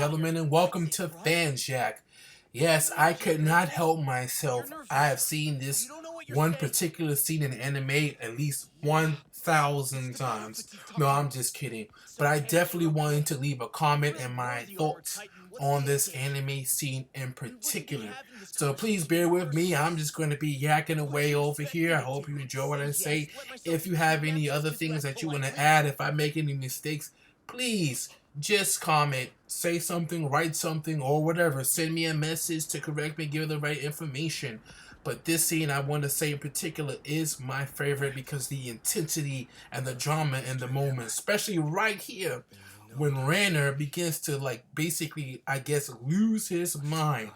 gentlemen, and welcome to FansYak. Yes, I could not help myself. I have seen this one particular scene in anime at least 1,000 times. No, I'm just kidding. But I definitely wanted to leave a comment and my thoughts on this anime scene in particular. So please bear with me. I'm just going to be yakking away over here. I hope you enjoy what I say. If you have any other things that you want to add, if I make any mistakes, please just comment, say something, write something, or whatever. Send me a message to correct me, give the right information. But this scene, I want to say in particular, is my favorite because the intensity and the drama in the moment, especially right here, when Reiner begins to, like, basically, I guess, lose his mind.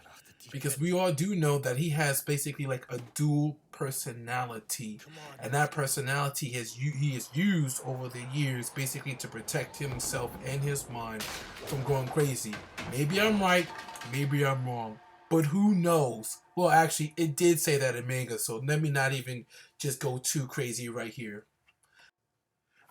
Because we all do know that he has basically like a dual personality, and that personality he has used over the years basically to protect himself and his mind from going crazy. Maybe I'm right, maybe I'm wrong, but who knows? Well, actually, it did say that in manga, so let me not even just go too crazy right here.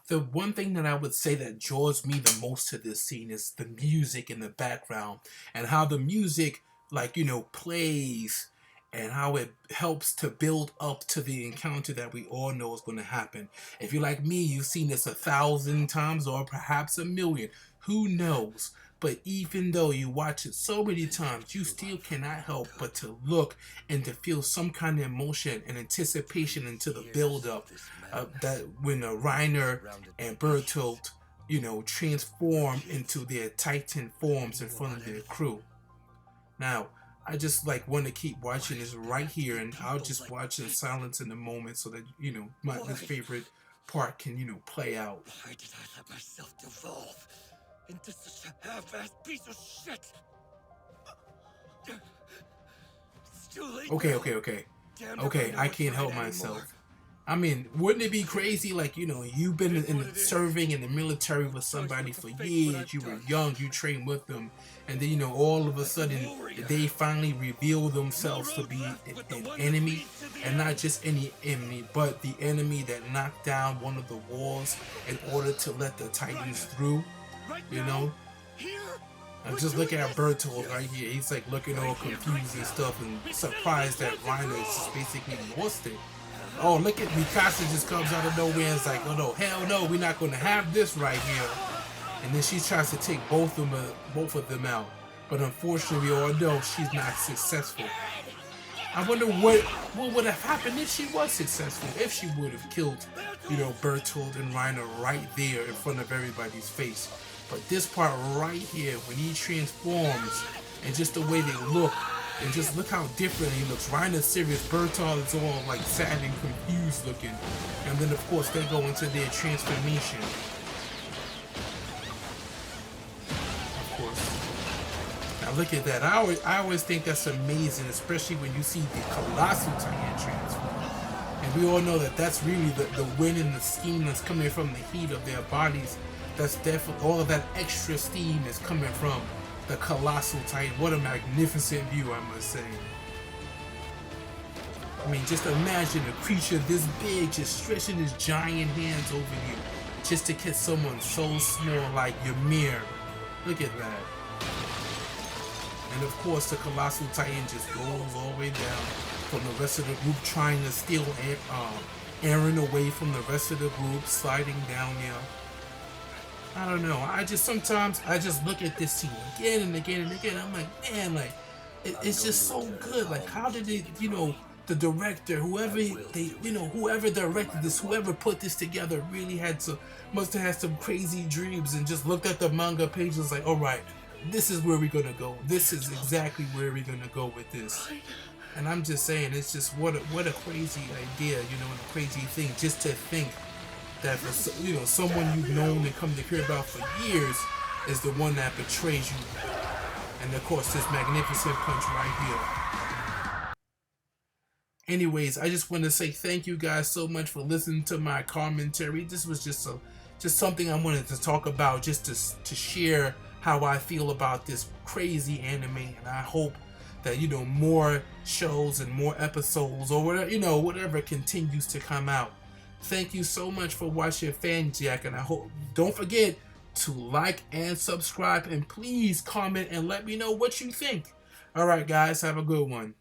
The one thing that I would say that draws me the most to this scene is the music in the background, and how the music, like, plays, and how it helps to build up to the encounter that we all know is going to happen. If you're like me, you've seen this 1,000 times or perhaps a million. Who knows? But even though you watch it so many times, you still cannot help but to look and to feel some kind of emotion and anticipation into the build-up. That when Reiner and Bertholdt, transform into their Titan forms in front of their crew. Now, I just like want to keep watching this right here, and I'll just watch in silence in the moment so that this favorite part can play out. Why did I let myself devolve into such a half-assed piece of shit? It's too late. Okay. I can't help myself. I mean, wouldn't it be crazy? Like, you've been serving in the military with somebody for years. You were young, you trained with them, and then all of a sudden they finally reveal themselves to be an enemy, and not just any enemy, but the enemy that knocked down one of the walls in order to let the Titans through. And just look at Bertholdt right here. He's like looking all confused and stuff, and surprised that Reiner just basically lost it. Oh, look at Mikasa just comes out of nowhere and is like, oh no, hell no, we're not going to have this right here. And then she tries to take both of them out. But unfortunately, we all know she's not successful. I wonder what would have happened if she was successful. If she would have killed, Bertholdt and Reiner right there in front of everybody's face. But this part right here, when he transforms, and just the way they look, and just look how different he looks. Reiner's serious, Bertholdt is all like sad and confused looking. And then of course they go into their transformation. Of course. Now look at that. I always think that's amazing, especially when you see the Colossal Titan transform. And we all know that that's really the wind and the steam that's coming from the heat of their bodies. That's definitely, all of that extra steam is coming from the Colossal Titan. What a magnificent view, I must say. I mean, just imagine a creature this big just stretching his giant hands over you just to kiss someone so small like Ymir. Look at that. And of course, the Colossal Titan just rolls all the way down from the rest of the group, trying to steal Eren away from the rest of the group, sliding down there. I don't know. Sometimes I just look at this scene again and again and again. I'm like, man, like it's just so good. Like, how did they, the director, whoever directed this, whoever put this together, really must have had some crazy dreams and just looked at the manga pages like, all right, this is where we're gonna go. This is exactly where we're gonna go with this. And I'm just saying, it's just what a crazy idea, and a crazy thing, just to think that for, someone you've known and come to care about for years is the one that betrays you. And of course, this magnificent punch right here. Anyways, I just want to say thank you guys so much for listening to my commentary. This was just something I wanted to talk about, just to share how I feel about this crazy anime, and I hope that more shows and more episodes or whatever continues to come out. Thank you so much for watching FansYak, and I hope, don't forget to like and subscribe, and please comment and let me know what you think. Alright guys, have a good one.